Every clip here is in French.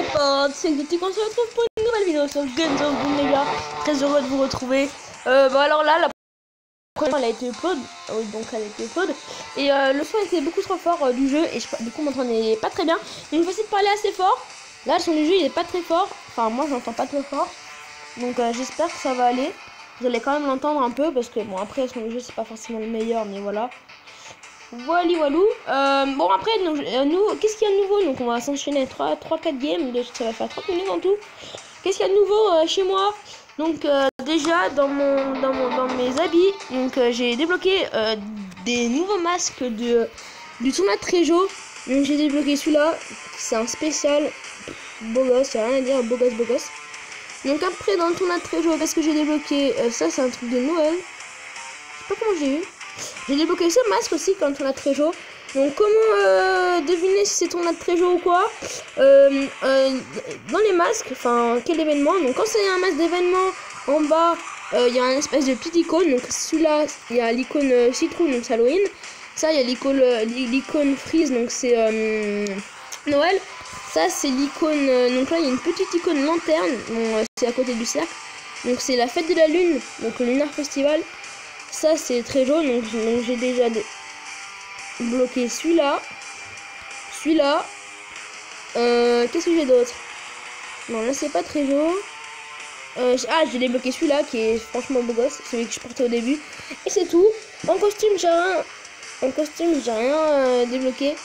les potes, c'est Guti qu'on se retrouve pour une nouvelle vidéo sur Guns of Boom les gars. Très heureux de vous retrouver. Bon alors là, la première elle a été upload, oui donc elle a été upload. Et le son était beaucoup trop fort du jeu et du coup m'entendais pas très bien. Donc je vais essayer de parler assez fort. Là le son du jeu il est pas très fort, enfin moi je l'entends pas très fort. Donc j'espère que ça va aller. Vous allez quand même l'entendre un peu parce que bon après le son du jeu c'est pas forcément le meilleur mais voilà. Voilà, walou. Bon après nous qu'est-ce qu'il y a de nouveau? Donc on va s'enchaîner 3-4 games, ça va faire 30 minutes en tout. Qu'est-ce qu'il y a de nouveau chez moi? Donc déjà dans mes habits, donc j'ai débloqué des nouveaux masques du tournoi de Tréjo. Donc j'ai débloqué celui-là, c'est un spécial beau gosse, y'a rien à dire, beau gosse. Donc après dans le tournoi de Tréjo, qu'est-ce que j'ai débloqué? Ça c'est un truc de Noël. Je sais pas comment j'ai eu. J'ai débloqué ce masque aussi quand on a Tréjo. Donc comment deviner si c'est ton de Tréjo ou quoi? Dans les masques, enfin quel événement? Donc quand c'est un masque d'événement, en bas il y a un espèce de petite icône. Donc celui-là il y a l'icône citrouille, donc c'est Halloween. Ça il y a l'icône freeze, donc c'est Noël. Ça c'est l'icône, donc là il y a une petite icône lanterne, bon, c'est à côté du cercle. Donc c'est la fête de la lune, donc le Lunar Festival. Ça c'est très jaune, donc j'ai déjà bloqué celui-là. Qu'est-ce que j'ai d'autre? Non là c'est pas très jaune. J'ai débloqué celui-là qui est franchement beau gosse, celui que je portais au début. Et c'est tout. En costume j'ai rien débloqué.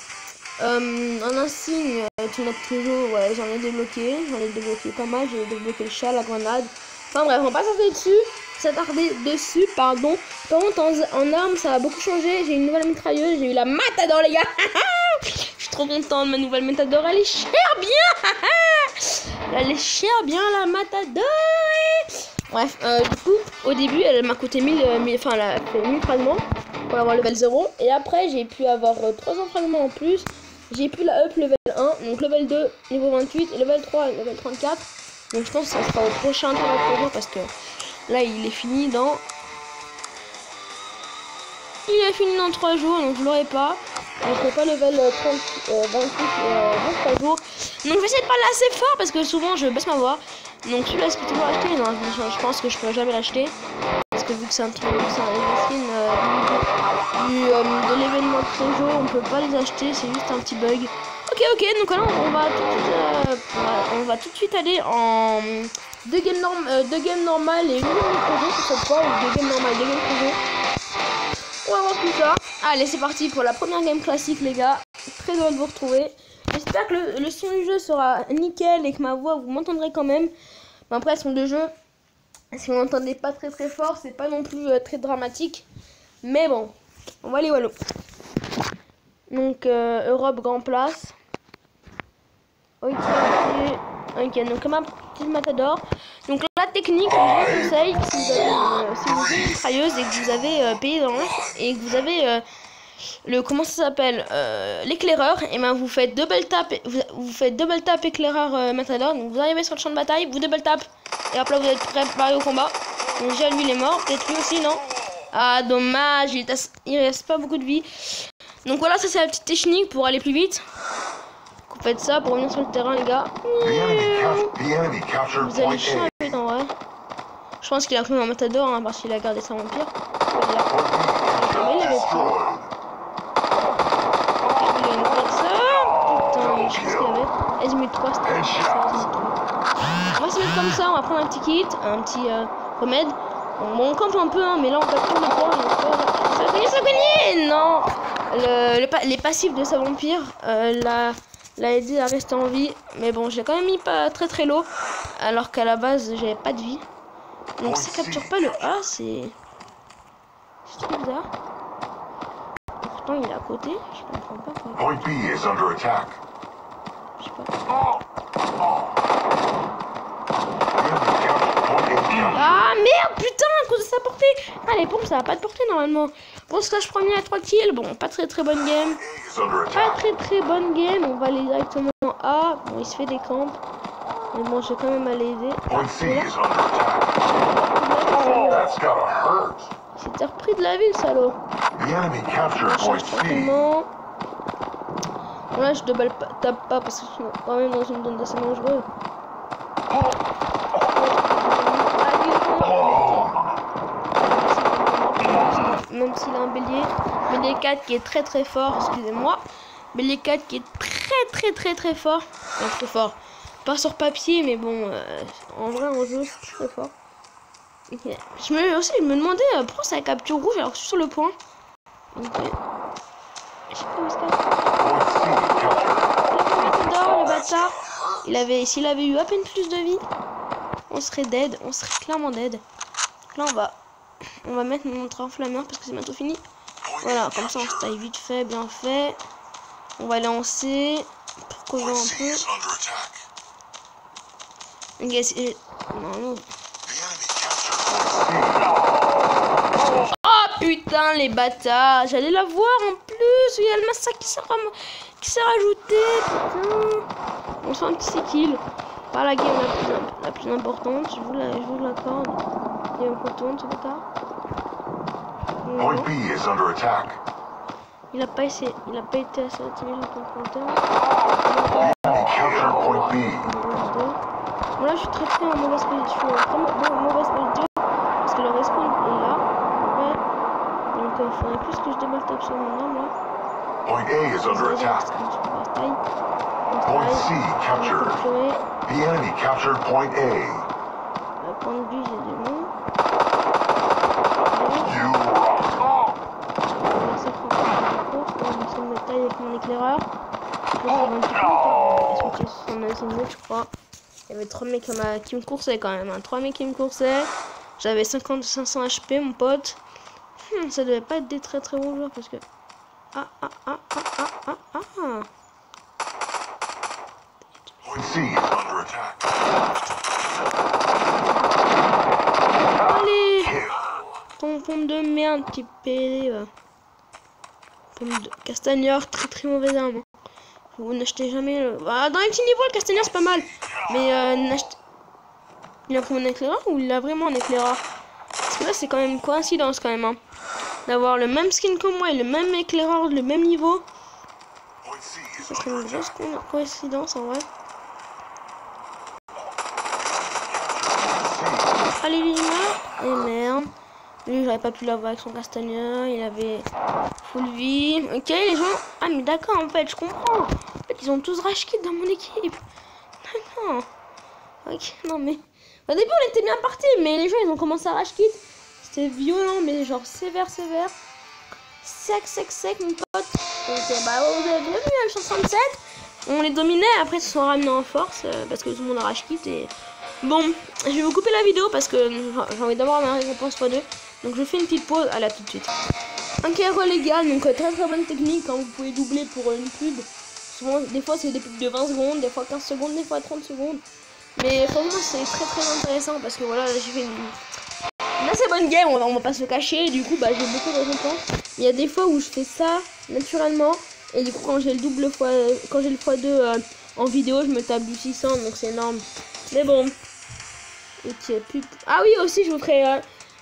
En insigne, tu notes toujours, ouais j'en ai débloqué pas mal. J'ai débloqué le chat, la grenade. Enfin bref, on va pas s'attarder dessus, pardon. Par contre, en armes, ça a beaucoup changé. J'ai une nouvelle mitrailleuse, j'ai eu la Matador, les gars. Je suis trop content de ma nouvelle Matador. Elle est chère bien. Elle est chère bien, la Matador. Bref, du coup, au début, elle m'a coûté 1000 fragments pour avoir level 0. Et après, j'ai pu avoir 300 fragments en plus. J'ai pu la up level 1, donc level 2, niveau 28, et level 3, level 34. Donc je pense que ça sera au prochain tour parce que là il est fini dans 3 jours, donc je l'aurai pas. Je ne ferai pas level 28 dans 3 jours. Donc je vais essayer de parler assez fort parce que souvent je baisse ma voix. Donc celui-là je peux toujours l'acheter, non je pense que je peux jamais l'acheter. Parce que vu que c'est un truc, c'est un skin de l'événement de Tréjo, on peut pas les acheter, c'est juste un petit bug. Ok, donc là on va tout de suite aller en 2 games normales et une Tréjo cette fois, ou 2 games normales, 2 games Tréjo. On va voir tout ça. Allez, c'est parti pour la première game classique les gars. Très heureux de vous retrouver. J'espère que le son du jeu sera nickel et que ma voix vous m'entendrez quand même. Mais après, le son de jeu, si vous m'entendez pas très fort, c'est pas non plus très dramatique. Mais bon, on va aller wallo. Donc Europe Grand Place. Ok, donc ma petite Matador. Donc la technique, je vous conseille, si vous avez une mitrailleuse et que vous avez payé dans et que vous avez comment ça s'appelle, l'éclaireur, et ben vous faites double tap, éclaireur Matador. Donc vous arrivez sur le champ de bataille, vous double tap et hop là vous êtes préparé au combat. Donc déjà lui il est mort, peut-être lui aussi non. Ah dommage, il reste pas beaucoup de vie. Donc voilà, ça c'est la petite technique pour aller plus vite. Vous faites ça pour revenir sur le terrain les gars. Vous allez chier vite en vrai. Je pense qu'il a pris un Matador hein, parce qu'il a gardé sa vampire. Il avait plus. Il a une putain, je sais pas ce qu'il avait. Azimut 3, c'était ça. On va se mettre comme ça, on va prendre un petit kit, un petit remède. Bon, on campe un peu, hein, mais là on va prendre le temps. Ça gagne. Non. Les passifs de sa vampire l'a aidé à rester en vie. Mais bon, j'ai quand même mis pas très low. Alors qu'à la base, j'avais pas de vie. Donc ça capture pas le A, c'est trop bizarre. Pourtant il est à côté, je comprends pas quoi. Point B is under attack. Je sais pas. Ah merde, putain, à cause de sa portée. Ah les pompes ça va pas de portée normalement. Bon, slash premier à 3 kills, bon, pas très bonne game. Pas très bonne game, on va aller directement A. Bon, il se fait des camps. Mais bon, je vais quand même aller aider. C'était repris de la ville, salaud. Bon, là, je double tape pas parce que je suis quand même dans une zone assez dangereuse. Même s'il a un bélier 4 qui est très fort, excusez-moi. Bélier 4 qui est très fort. Enfin, très fort. Pas sur papier, mais bon, en vrai, en jeu, c'est très fort. Okay. Je me demandais pourquoi ça capture rouge alors que je suis sur le point. Okay. Je sais pas où est-ce le bâtard. S'il avait eu à peine plus de vie, on serait dead. On serait clairement dead. Là, on va mettre notre enflammeur parce que c'est bientôt fini. Voilà, comme ça on se taille vite fait, bien fait. On va lancer pour couvrir un peu. Ok, non. Oh putain, les bâtards! J'allais la voir en plus. Il y a le massacre qui s'est rajouté. Putain. On sent un petit kill. Pas la game la plus importante. Je vous l'accorde. Et on retourne ce bâtard. Point B is under attack. Il a pas été assez intelligent pour le compteur. Capture point B. Bon là je suis très en mauvaise position. Je suis vraiment mauvaise position parce que le respawn est là. Ouais. Donc il faudrait plus que je double tape sur mon arme là. Point A is under attack. Point C captured. The enemy captured point A. Point de vue, j'ai des noms. Je me taille avec mon éclaireur. Je crois. Il y avait 3 mecs qui me coursaient quand même. 3 mecs qui me coursaient. J'avais 500 HP, mon pote. Ça devait pas être des très bons joueurs parce que. Allez! Ton pompe de merde, petit PD. Pomme de castagneur, très mauvais arme. Vous n'achetez jamais le. Bah, dans les petits niveaux, le castagneur c'est pas mal. Mais n'achetez. Il a pris mon éclaireur ou il a vraiment un éclaireur? Parce que là, c'est quand même une coïncidence quand même. Hein. D'avoir le même skin que moi et le même éclaireur, le même niveau. Ça serait une grosse coïncidence en vrai. Allez, lui, il meurt. Et merde. Lui, j'aurais pas pu l'avoir avec son castagneur. Il avait full vie. Ok, les gens. Ah, mais d'accord, en fait, je comprends. En fait, ils ont tous rage quit dans mon équipe. D'accord. Ok, non, mais. Au début, on était bien partis, mais les gens, ils ont commencé à rage quit. C'était violent, mais genre sévère. Sec, mon pote. Donc, bah, vous avez vu, le 67. On les dominait. Après, ils se sont ramenés en force parce que tout le monde a rage quit. Et. Bon, je vais vous couper la vidéo parce que j'ai envie d'avoir ma récompense x2. Donc je fais une petite pause, à la tout de suite. Ok, les gars, donc très bonne technique quand vous pouvez doubler pour une pub. Souvent, des fois c'est des pubs de 20 secondes, des fois 15 secondes, des fois 30 secondes. Mais franchement c'est très intéressant parce que voilà, j'ai fait une assez bonne game, on va pas se le cacher. Du coup, bah j'ai beaucoup de récompenses. Il y a des fois où je fais ça naturellement. Et du coup quand j'ai le x2 en vidéo, je me tape du 600, donc c'est énorme. Mais bon. Ok, ah oui, aussi je vous ferai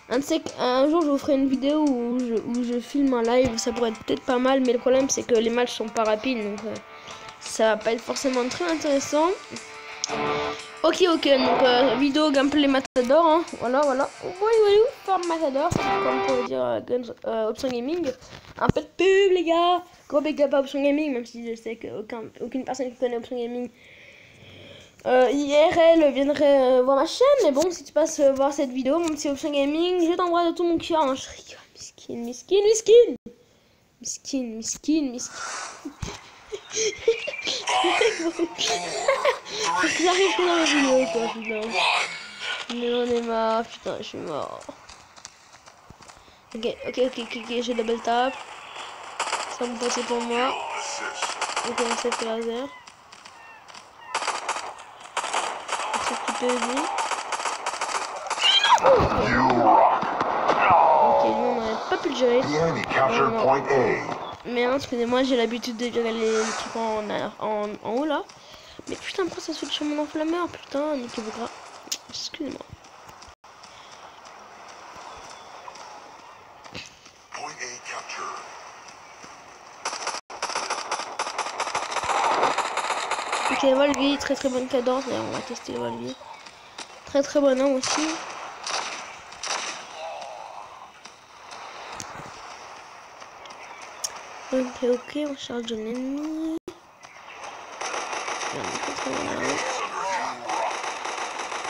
un jour je vous ferai une vidéo où je filme un live. Ça pourrait être peut-être pas mal, mais le problème c'est que les matchs sont pas rapides, donc ça va pas être forcément très intéressant. Ok, donc vidéo gameplay Matador, hein. Voilà. Forme Matador, c'est comme pour dire Option Gaming. Un peu de pub, les gars. Gros big up à Option Gaming, même si je sais qu'aucune personne qui connaît Option Gaming IRL viendrait voir ma chaîne. Mais bon, si tu passes voir cette vidéo, mon petit Option Gaming, je t'embrasse de tout mon cœur. Hein. Je rigole, miskin. J'arrive dans la vidéo, quoi, putain. Mais j'en ai marre, putain, je suis mort. Ok, j'ai double tap. Ça va me passer pour moi. Ok, on s'est fait laser. On s'est occupé de lui. Ok, lui, on n'aurait pas pu le gérer. Mais excusez-moi, j'ai l'habitude de gérer les trucs en haut là. Mais putain, pourquoi ça switch sur mon enflammeur? Putain, niquez-vous gras. Excusez-moi. tester Volvi, très très bonne cadence. D'ailleurs, on va tester Volvi. Très très bon homme aussi. Ok, on charge de l'ennemi.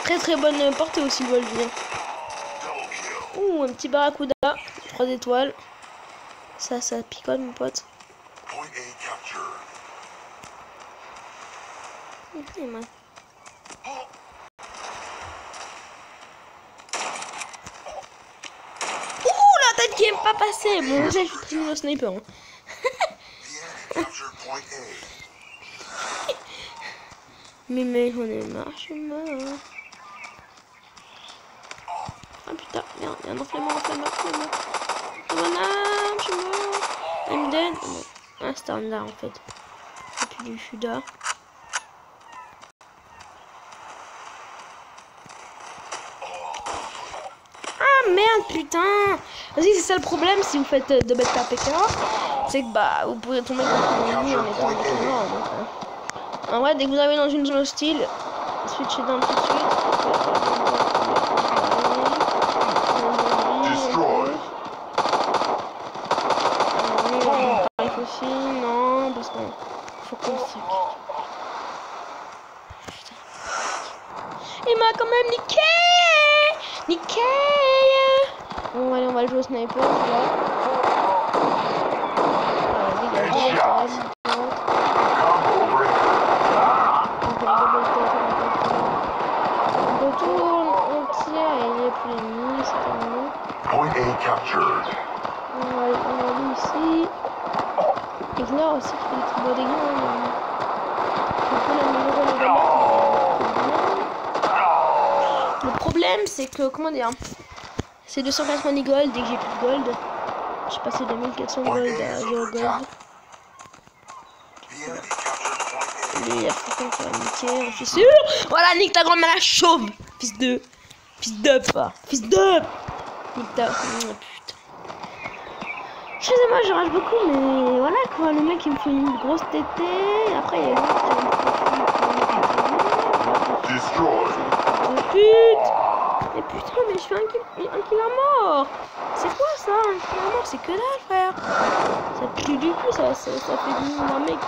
Très très bonne portée aussi le Volvi. Ouh, un petit barracuda, 3 étoiles. Ça picote mon pote. Ok, moi. Ouh, la tête qui est pas passée. Bon, déjà, je suis très nul au sniper. Hein. Mais j'en ai marre, je suis mort. Ah putain, merde, il y a un enflammeur. Je suis mort. I'm dead. Bon. Ah, c'était un là en fait. Et puis du Fuda. Ah merde, putain. Vas-y, c'est ça le problème si vous faites de bêta PK. C'est que bah, vous pouvez tomber contre l'ennemi en étant mort. En vrai, dès que vous arrivez dans une zone hostile, switchez down tout de suite. Aussi, non, parce qu'on faut qu'on se... Il m'a quand même niqué. Bon, allez, on va le jouer au sniper, on retourne, on tire et il n'y a plus l'ennemi, c'est terminé. Point A captured. On va aller ici. Et là aussi, qui fait des petits beaux dégâts. On peut l'améliorer les dégâts. Le problème, c'est que, comment dire, c'est 290 gold. Dès que j'ai plus de gold, j'ai passé de 1400 gold à 0 gold. Lui, il y a quelqu'un qui va me niquer, je suis sûr. Voilà, nique ta grand-mère la chauve. Fils de pas. Fils de. Nique ta. Oh, putain. Excusez-moi, je rage beaucoup, mais voilà quoi. Le mec il me fait une grosse tétée. Après, il y a l'autre qui va me pute. Mais putain, mais je fais un kill à mort. C'est quoi ça? Un kill à mort, c'est que dalle, frère. Ça pue du coup, ça fait du mec.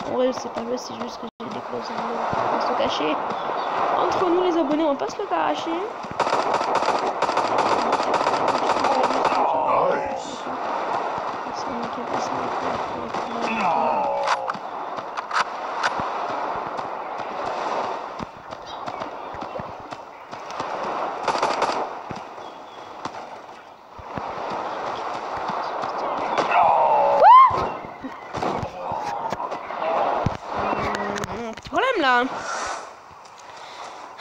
En vrai, je sais pas, c'est juste que j'ai découvert ça. On va se cacher. Entre nous, les abonnés, on va pas se le cacher. Problème là.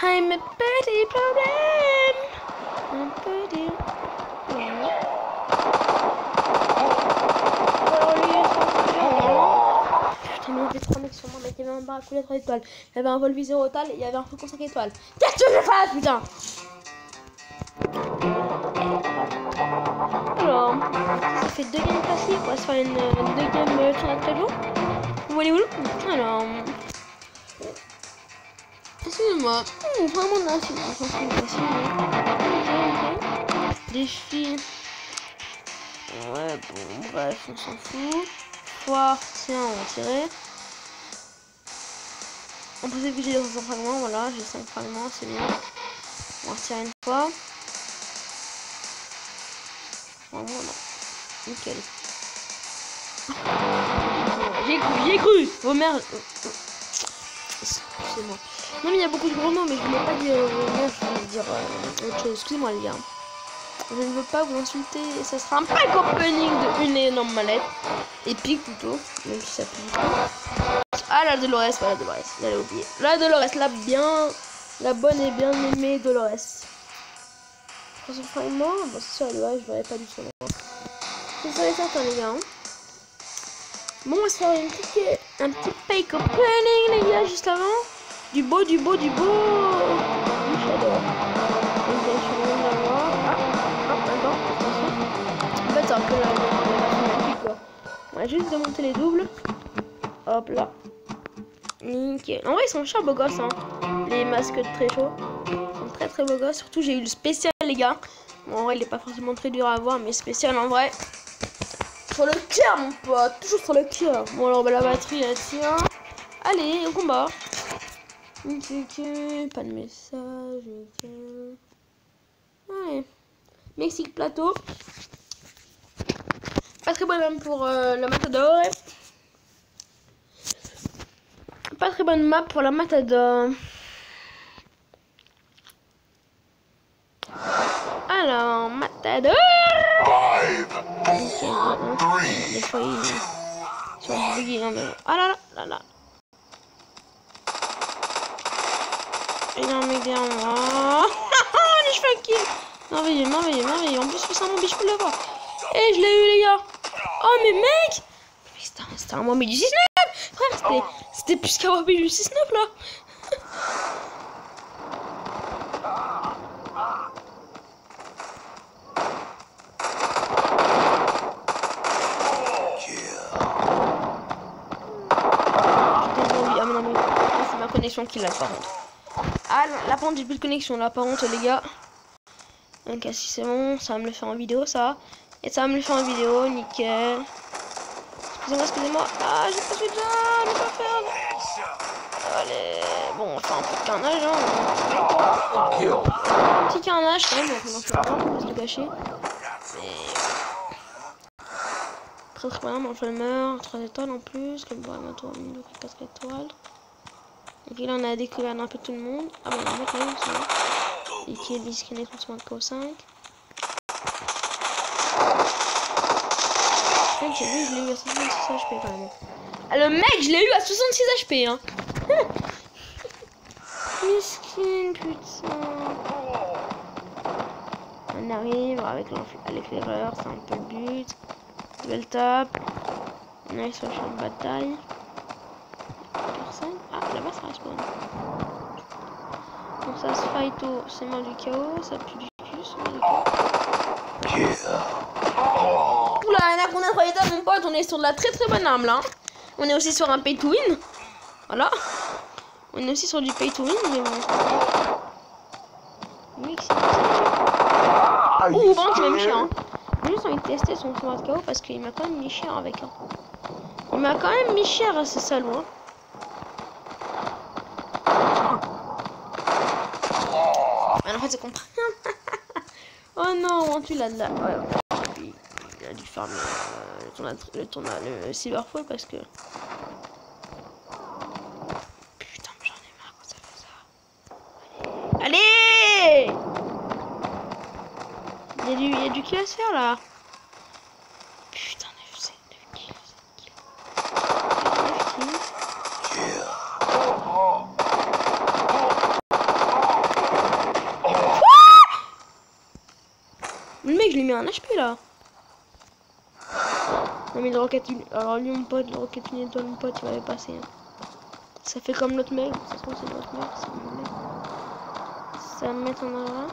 I'm a petit problème. Un petit problème. Putain, mais il y avait 3 mecs sur moi, mec. Il y avait un barracuda 3 étoiles. Il y avait un Volvi 0 étoiles et il y avait un Faucon 5 étoiles. Qu'est-ce que je fais, putain? Alors, ça fait 2 games classiques. On va se faire une 2 games sur notre tableau. Vous voulez où? Alors. Excusez-moi. Vraiment là, c'est facile. Défi. Ouais, bon, bref, on s'en fout. Foire, tiens, on va tirer. On peut s'éviter les 5 fragments, voilà, j'ai 5 fragments, c'est bien. On va retirer une fois. Vraiment, non. Nickel. J'ai cru. Oh merde. Excusez-moi. Non mais il y a beaucoup de gros mots, mais je voulais pas dire je voulais dire autre chose. Excusez-moi les gars. Je ne veux pas vous insulter. Ça sera un pack opening de une énorme mallette. Épique plutôt. Même si ça pue beaucoup. Ah la Dolores, voilà Dolores. J'allais oublier. La Dolores, la bonne et bien aimée Dolores. 300 fragments. Bon c'est sûr, ouais, je verrai pas du tout. C'est ça et certain les gars. Hein. Bon, on va se faire un petit pack opening les gars juste avant. Du beau. J'adore. En fait, c'est un peu la version magnifique quoi. On va juste démonter les doubles. Hop là. Nickel. En vrai, ils sont chers beaux gosses, hein. Les masques de très chaud. Ils sont très très beaux gosses. Surtout, j'ai eu le spécial, les gars. Bon, en vrai, il est pas forcément très dur à avoir, mais spécial en vrai. Sur le cœur, mon pote. Toujours sur le cœur. Bon, alors, bah, la batterie, elle tient. Allez, au combat. Nickel. Pas de message. Nickel. Ouais. Mexique Plateau. Pas très bonne même pour la Matador. Pas très bonne map pour la Matador. Alors, Matador. 5, 4, 3, Des fois, ils sont bugués. Hein, mais... Ah là là là là. Il y a un mec derrière moi. Les cheveux kill. Merveilleux, merveilleux, merveilleux. En plus, c'est un mon biche, je peux l'avoir. Et je l'ai eu, les gars. Oh, mais mec. C'était un Wambi du 6-9. Frère, c'était plus qu'un Wambi du 6-9, là. Ah, mais non, mais c'est ma connexion qui l'a, par contre. Ah, là, par contre, j'ai plus de connexion, là, par contre, les gars. Donc, si c'est bon, ça va me le faire en vidéo, ça. Et ça va me le faire en vidéo, nickel. Excusez-moi, excusez-moi. Ah, j'ai pas fait de ça, je vais pas faire. Allez, bon, on va faire un peu de carnage, hein. Un petit carnage, quand même, donc on en fait un, on va se le cacher. Mais... Très très bien, mon Falmer, 3 étoiles en plus, comme pour un tour, 4 étoiles. Donc là, on a découvert un peu tout le monde. Ah bon, on a quand même ça. Et qui est discriminé contre le KO 5. Mec, j'ai vu, je l'ai eu à 66 HP quand même. Ah, le mec, je l'ai eu à 66 HP, hein. Miskin, putain. On arrive avec l'éclaireur, c'est un peu le but. Duel tap. On est sur le champ de bataille. Personne. Ah, là-bas, ça respawn. Donc ça se fight au sément du chaos, ça pue du cul, c'est du Oula, il y en a qu'on a 3 étapes, mon pote, on est sur de la très très bonne arme là. On est aussi sur un pay to win. Voilà. On est aussi sur du pay to win, mais bon. Mec, c'est ouh, bon, tu m'as mis cher. Hein. J'ai juste envie de tester son sément de chaos parce qu'il m'a quand même mis cher avec. Hein. Il m'a quand même mis cher à ce salaud. Hein. En fait, c'est compris. Oh non, tu l'as de là. Ouais, il a dû faire le cyberfall parce que. Putain, mais j'en ai marre quand ça fait ça. Allez! Il y a du kill à se faire là. Putain, 9 kills. 9 kills. Le mec, je lui mets un HP là. Non mais le rocket, alors lui mon pote, le rocket une étoile, mon pote, il va les passer. Hein. Ça fait comme l'autre mec, ça se trouve c'est l'autre mec, c'est mon mec. Ça va me mettre en avant.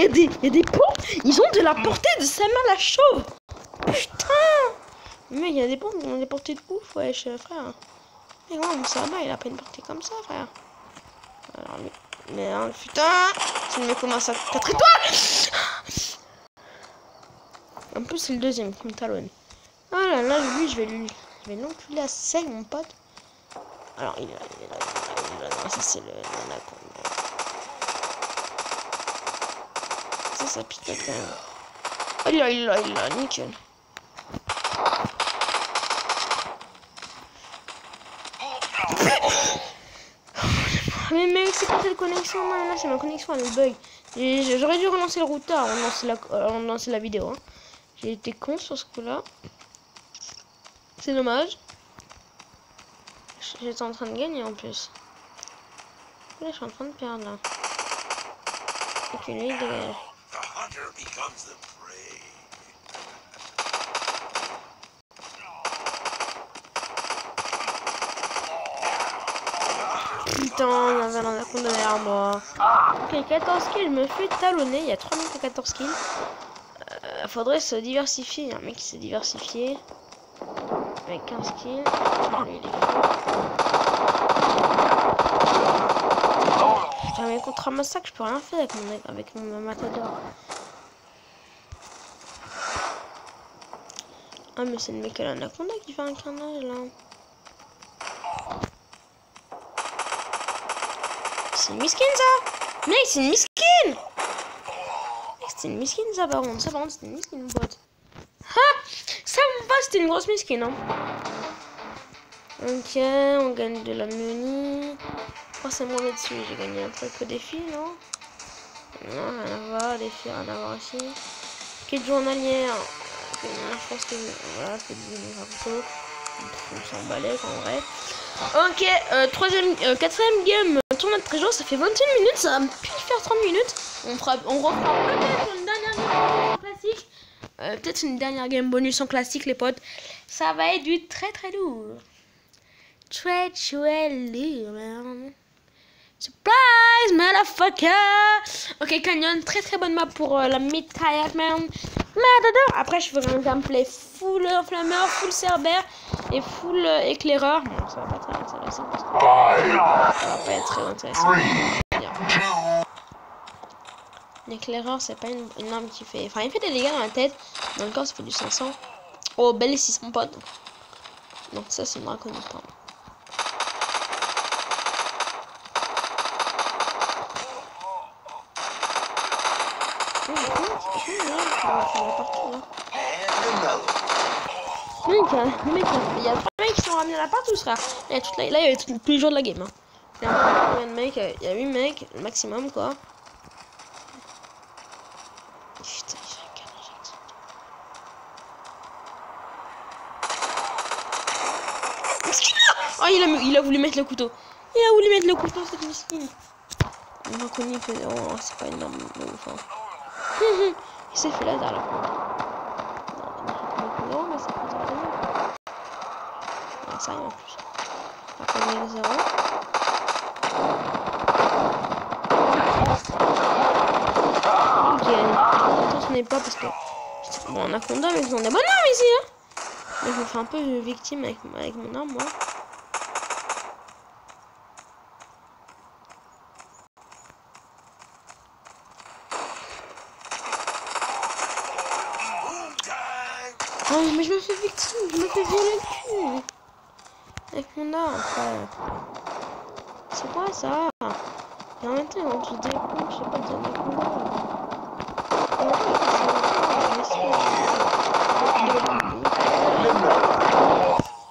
Il y a des pompes, ils ont de la portée de sa main la chauve. Putain. Mais il y a des pompes, ils ont des portées de ouf, wesh, frère. Mais ouais, mon sabbat, il a pas une portée comme ça, frère. Alors, mais hein, putain. C'est me commence à 4 étoiles. En plus, c'est le deuxième qui me talonne. Ah là là, lui, je vais l'enculer à sec, mon pote. Alors, il est là. Ça, c'est le anaconda. Ça picote quand même. Oh, il est là, nickel. Mais mec, c'est pas cette connexion, man. Là, c'est ma connexion, elle bug. J'aurais dû relancer le routeur avant de lancer la vidéo. Hein. J'ai été con sur ce coup-là. C'est dommage. J'étais en train de gagner en plus. Là, je suis en train de perdre là. Ok, là, il dégage. Putain, il y avait un anaconda derrière moi. Ok, 14 kills, je me fais talonner. Il y a 3 mecs à 14 kills. Faudrait se diversifier. Un mec qui s'est diversifié. Avec 15 kills. Lui, il est fou. Putain, mais contre un massacre, je peux rien faire avec mon matador. Ah, mais c'est le mec à l'anaconda qui fait un carnage là. C'est une miskin ça! Mec, c'est une miskin! C'était une miskin ça par contre. Ça par contre, c'était une miskin mon pote. Ha! Ça mon pote, c'était une grosse miskin hein. Ok, on gagne de la money. Forcément là-dessus, j'ai gagné un truc au défi, non? Non, rien à voir, défi, rien à voir aussi. Quête journalière. Je pense que voilà, c'est du on s'en balait en vrai. Ok, quatrième game, tournoi de trésor, ça fait 21 minutes, ça va plus faire 30 minutes. On reprend peut-être une dernière game classique. Peut-être une dernière game bonus en classique les potes. Ça va être du très très lourd. Très lourd, man. Surprise, motherfucker! Ok, Canyon, très très bonne map pour la mid-kayak, man. Après, je ferai un gameplay full flammeur, full cerbère et full éclaireur. Bon, ça va pas être très intéressant. Ça va pas être très intéressant. L'éclaireur, c'est pas une arme qui fait. Enfin, il fait des dégâts dans la tête. Dans le corps, ça fait du 500. Oh, belle 6 mon pote. Donc, ça, c'est une draconique, pardon. Il y a 3 mecs qui sont ramenés à la part, tout sera. Là, il y avait tous les jours de la game. Hein. Il y a combien de mecs? Il y a 8 mecs, le maximum quoi. Putain, oh, il a voulu mettre le couteau. Il a voulu mettre le couteau, cette miskin. On reconnaît que oh, c'est pas une arme de ouf. Hein. Il s'est fait laser là. Non, mais c'est pas ça. Non, ça rien en plus. On va prendre 0. Ok. Ce n'est pas parce que. Bon, anaconda, mais ils ont des bonnes armes ici. Hein. Mais je me fais un peu victime avec mon arme, moi. Oh, mais je me fais victime, je me fais violer le cul. Avec mon arme, frère. C'est quoi ça? Et en même temps, on te découle, je sais pas, de anaconda.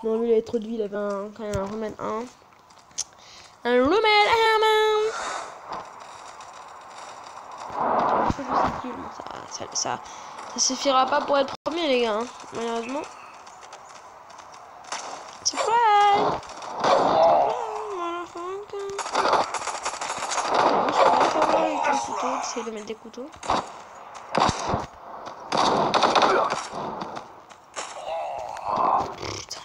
Non, lui, il avait trop de vie, il avait quand même un remède 1. Un remède 1. Ça suffira pas pour être premier, les gars, hein, malheureusement. Surprise! J'essaie de mettre des couteaux. Putain,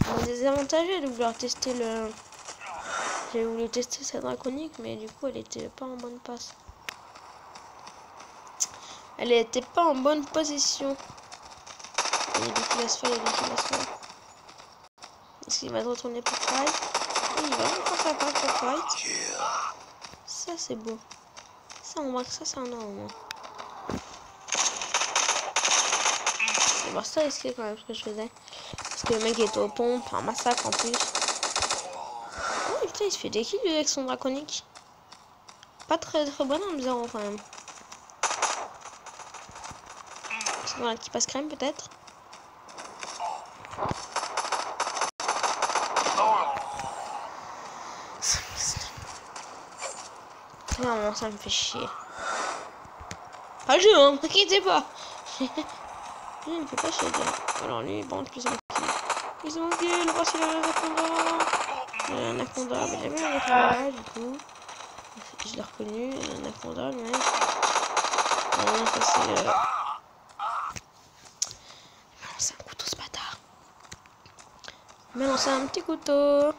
on est désavantagé de vouloir tester le... J'ai voulu tester cette draconique, mais du coup, elle était pas en bonne passe. Elle était pas en bonne position. Il y a des qui va se faire, il y a des qui va se faire. Est-ce qu'il va retourner pour fight? Oui, il va encore faire pour fight. Ça, c'est beau. Ça, on voit que ça, c'est un homme. C'est bon, ça risqué quand même ce que je faisais. Parce que le mec était au pompe, un massacre en plus. Oh putain, il se fait des kills avec son draconique. Pas très bon en 0 quand même. C'est dans la qui passe crème peut-être. Non, ça me fait chier. Pas le jeu, hein, t'inquiétez pas. Il me fait pas chier. Alors lui, bon, plus un kill. Plus un kill, voici l'anaconda. L'anaconda, mais j'aime bien l'anaconda du coup. Je l'ai reconnu, l'anaconda, le mec. Non, ça c'est... C'est un couteau ce bâtard. Mais non, c'est un petit couteau.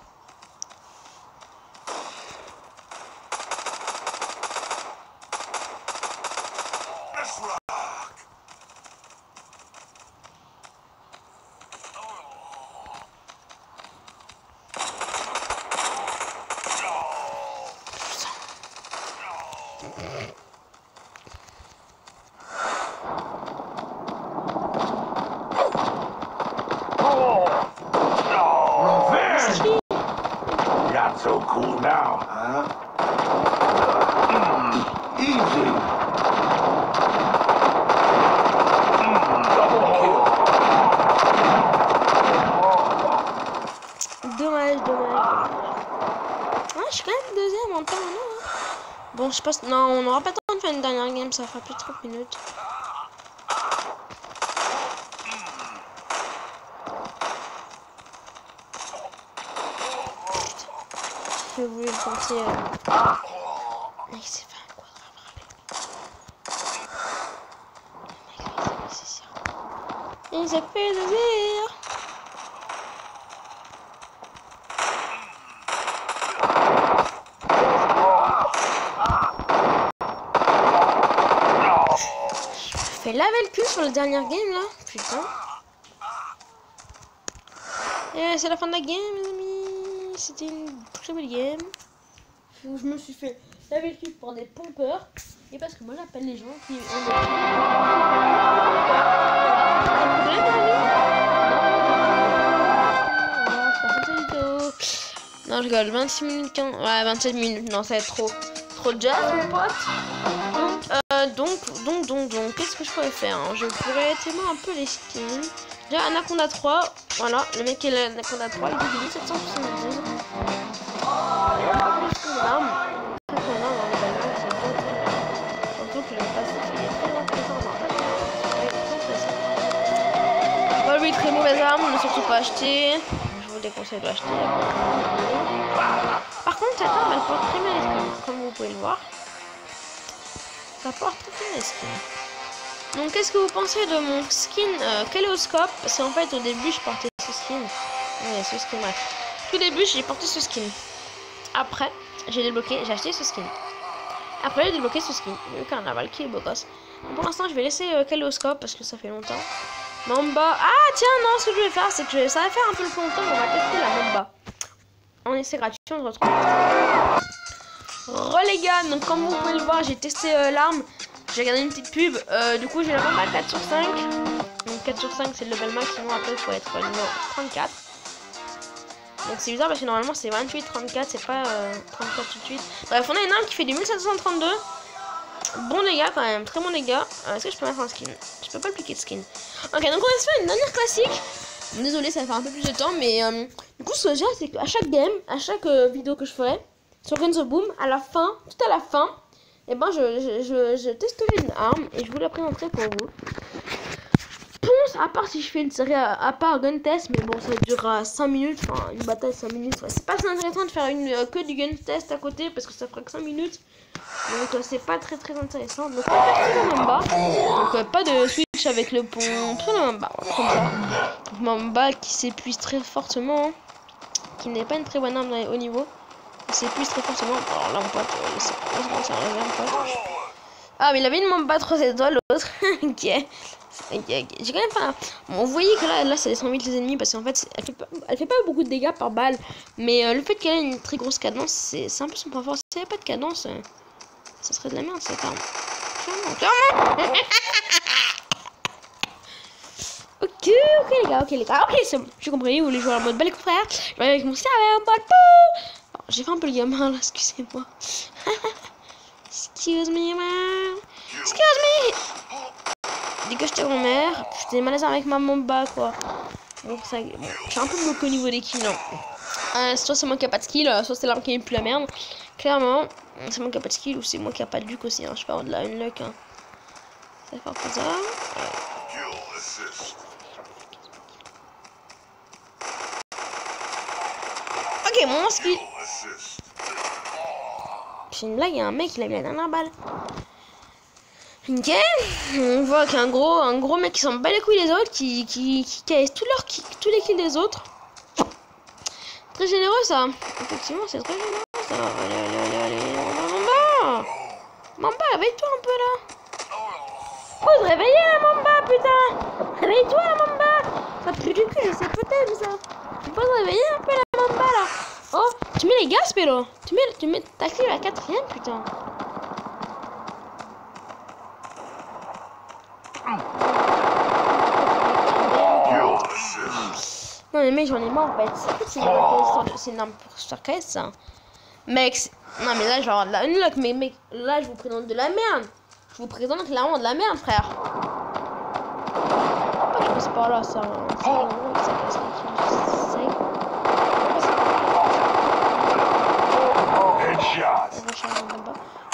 Revenge! Not so cool now, huh? Easy. Double kill. Dommage. Ah, je suis quand même deuxième en temps, non? Bon, je pense... Non, on n'aura pas le temps de faire une dernière game, ça fera plus de 30 minutes. Je voulais le penser... Il s'est fait un quadra frappé. Le mec, il s'est fait saisir. Je fais laver le cul sur le dernier game là, putain. Et c'est la fin de la game, mes amis. C'était une très belle game. Où je me suis fait laver le cul pour des pompeurs. Et parce que moi j'appelle les gens qui ont des non, je rigole, 26 minutes 15. Ouais, 27 minutes, non, ça va être trop de jazz, mon pote. Donc, qu'est-ce que je pourrais faire hein? Je pourrais témoin un peu les skins. Déjà, Anaconda 3, voilà, le mec qui est l'Anaconda 3, il est 1772. Surtout que le passif, il est très intéressant. Bon, lui, très mauvaise arme, ne surtout pas acheter. Je vous déconseille de l'acheter. Par contre, cette arme, elle porte très bien l'esprit, comme vous pouvez le voir. Ça porte très bien l'esprit. Donc, qu'est-ce que vous pensez de mon skin Kaléoscope? Parce qu'en fait, au début, je portais ce skin. Ouais, ce skin, bref. Tout début, j'ai porté ce skin. Après, j'ai débloqué, j'ai acheté ce skin. Après, j'ai débloqué ce skin. Le carnaval qui est beau gosse. Pour l'instant, je vais laisser Kaléoscope parce que ça fait longtemps. Mamba. Ah, tiens, non, ce que je vais faire, c'est que ça va faire un peu longtemps. On va tester la Mamba. En essai gratuit, on se retrouve. Les gars, donc comme vous pouvez le voir, j'ai testé l'arme. J'ai regardé une petite pub. Du coup, j'ai la Mamba 4 sur 5. Donc 4 sur 5, c'est le level max. Sinon, après, il faut être numéro 34. Donc c'est bizarre parce que normalement c'est 28, 34, c'est pas 34 tout de suite. Bref, on a une arme qui fait du 1732. Bon dégâts quand même, très bon dégâts. Est-ce que je peux mettre un skin? Je peux pas appliquer de skin. Ok, donc on va se faire une dernière classique. Désolé, ça va faire un peu plus de temps, mais du coup ce que je dirais, c'est qu'à chaque game, à chaque vidéo que je ferai sur Guns of Boom, à la fin, tout à la fin, et ben je testerai une arme et je vous la présenterai pour vous. À part si je fais une série à part gun test, mais bon, ça durera 5 minutes, enfin une bataille 5 minutes. Ouais, c'est pas très intéressant de faire que du gun test à côté parce que ça fera que 5 minutes. Donc c'est pas très intéressant. Donc on va faire le Mamba. Donc pas de switch avec le pont, sur le Mamba, voilà, comme ça. Donc, Mamba qui s'épuise très fortement, hein, qui n'est pas une très bonne arme au niveau. Il s'épuise très fortement. Alors là, mon pote, c'est un pote. Ah, mais il avait une Mamba 3 étoiles, l'autre. Ok. J'ai quand même pas. Bon, vous voyez que là ça descend vite les ennemis parce qu'en fait elle fait pas beaucoup de dégâts par balle, mais le fait qu'elle ait une très grosse cadence, c'est un peu son point fort. Si elle avait pas de cadence, ça serait de la merde cette arme. Clairement. Ok les gars, ok c'est bon, j'ai compris. Vous voulez jouer en mode balai frère, je vais avec mon serveur en mode pou. J'ai fait un peu le gamin là, excusez-moi. Excuse me man. Excuse me. Dégage ta grand-mère. J'étais malaise avec ma Mamba quoi. Donc ça, bon, j'ai un peu bloqué au niveau des kills. Soit c'est moi qui a pas de skill, soit c'est l'arme qui est plus la merde. Clairement, c'est moi qui a pas de skill ou c'est moi qui a pas de luck aussi. Hein. Je sais pas au-delà une luck. Hein. Ça va faire ça. Ok, mon skill. C'est une blague, il y a un mec il a mis la dernière balle. Ok, on voit qu'un gros mec qui s'en bat les couilles des autres, qui casse tous les kills des autres. Très généreux ça. Effectivement, c'est très généreux ça. Allez, Mamba, réveille-toi un peu là. Faut te réveiller la Mamba, putain. Réveille-toi la Mamba. Ça pue du cul, je sais peut-être ça. Faut te réveiller un peu la Mamba là. Oh, tu mets les gaz, Pélo. Tu mets ta clé à la 4ème, putain. Non mais mec, j'en ai marre en fait. C'est une arme pour surcaisse ça. Mec, non mais là je vais avoir de la unlock, mais mec, là je vous présente de la merde. Je vous présente clairement de la merde, frère. Je passe par là, ça casse les kills.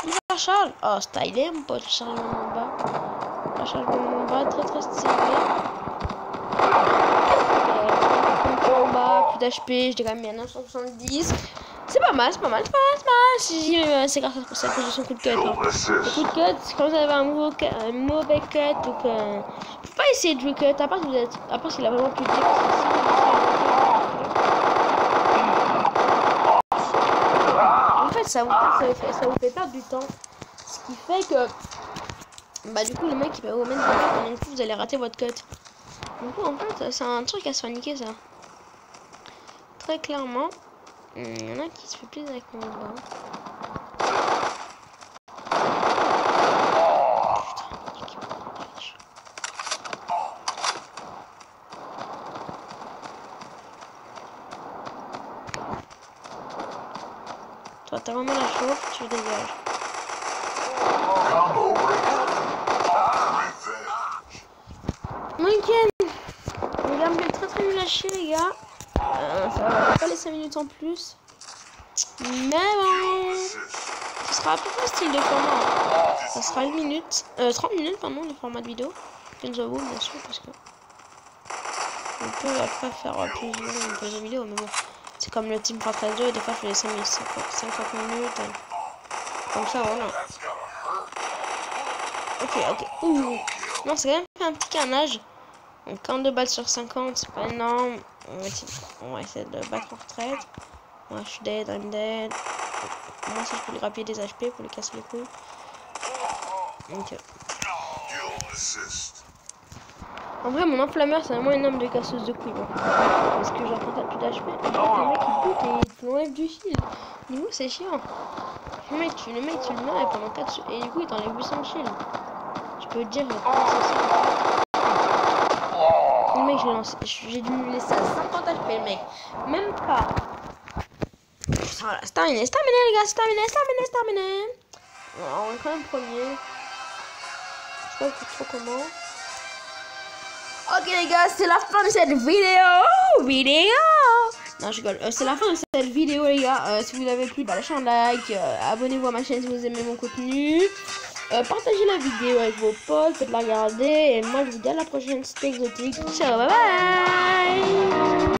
Il recharge. Oh, stylé mon pote, le chargement en bas. Le chargement en bas, très stylé. En bas, plus d'HP, je dirais bien 970. C'est pas mal. C'est grâce à cette position coup de cut. Hein. Le coup de cut, c'est quand vous avez un mauvais cut, donc faut pas essayer de jouer cut, à part s'il a vraiment plus de en fait, ça vous fait perdre du temps. Ce qui fait que bah du coup le mec il va vous mettre pendant que vous allez rater votre cut. Du coup en fait c'est un truc à se faire niquer ça. Très clairement. Il y en a qui se fait plaisir avec mon bas. Toi t'as vraiment la chauffe, tu dégages. Week-end. On va me très nul à chier les gars. Ça va pas les 5 minutes en plus. Mais bon. Ce sera à peu près style de format. Ça sera 1 minute. 30 minutes pardon le format de vidéo. Kenzo bien sûr parce que. On peut après faire plusieurs vidéos mais bon. C'est comme le Team Fortress 2, des fois je fais les 50 minutes. Comme ça voilà. Ok. Ouh. Non c'est quand même fait un petit carnage. Donc 42 balles sur 50, c'est pas énorme. On va essayer de battre en retraite. Moi je suis dead, I'm dead. Moi si je peux lui rappeler des HP pour lui casser les couilles. Ok. En vrai mon enflammeur c'est vraiment une arme de casseuse de couilles. Bon. Parce que j'en prends plus d'HP. Le mec il bute et il te l'enlève du shield. Du coup c'est chiant. Le mec tu le mets pendant 4 et du coup il t'enlève 800 shield. Je peux te dire le mec j'ai dû me laisser à 50 HP le mec. Même pas. Voilà, c'est terminé les gars, c'est terminé. Alors, on est quand même premier. Je sais pas trop comment. Ok les gars, c'est la fin de cette vidéo. Non je rigole, c'est la fin de cette vidéo les gars. Si vous avez plu, lâchez un like, abonnez-vous à ma chaîne si vous aimez mon contenu. Partagez la vidéo avec vos potes, faites la regarder. Et moi je vous dis à la prochaine, c'était Exotique. Ciao, bye bye.